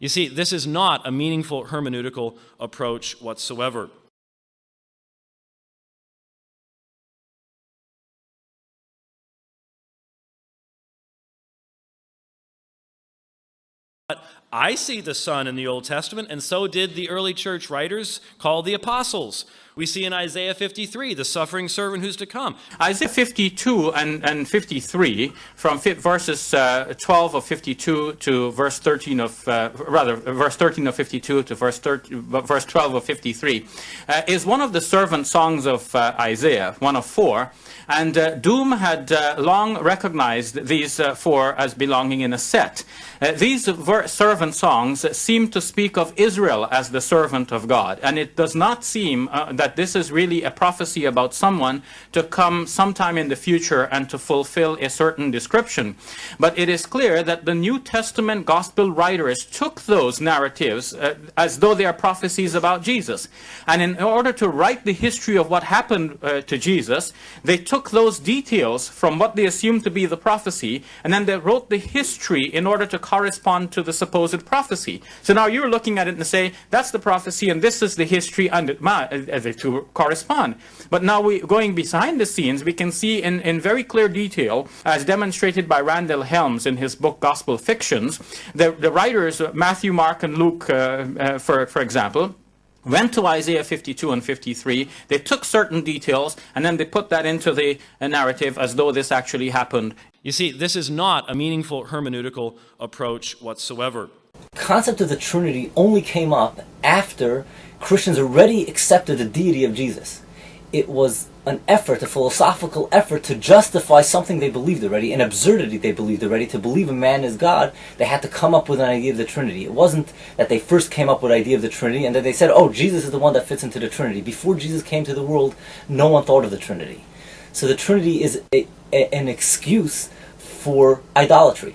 You see, this is not a meaningful hermeneutical approach whatsoever. I see the Son in the Old Testament, and so did the early church writers called the apostles. We see in Isaiah 53, the suffering servant who's to come. Isaiah 52 and 53, from verses 12 of 52 to verse 13 of, verse 13 of 52 to verse 12 of 53, is one of the servant songs of Isaiah, one of four. And Doom had long recognized these four as belonging in a set. These servant songs seem to speak of Israel as the servant of God, and it does not seem that this is really a prophecy about someone to come sometime in the future and to fulfill a certain description. But it is clear that the New Testament gospel writers took those narratives as though they are prophecies about Jesus. And in order to write the history of what happened to Jesus, they took those details from what they assumed to be the prophecy, and then they wrote the history in order to correspond to the supposed prophecy. So now you're looking at it and say, that's the prophecy and this is the history, and the two correspond. But now going behind the scenes, we can see in very clear detail, as demonstrated by Randall Helms in his book Gospel Fictions, the writers Matthew, Mark, and Luke, for example, went to Isaiah 52 and 53, they took certain details, and then they put that into the narrative as though this actually happened. You see, this is not a meaningful hermeneutical approach whatsoever. The concept of the Trinity only came up after Christians already accepted the deity of Jesus. It was an effort, a philosophical effort to justify something they believed already, an absurdity they believed already. To believe a man is God, they had to come up with an idea of the Trinity. It wasn't that they first came up with the idea of the Trinity and then they said, oh, Jesus is the one that fits into the Trinity. Before Jesus came to the world, no one thought of the Trinity. So the Trinity is an excuse for idolatry.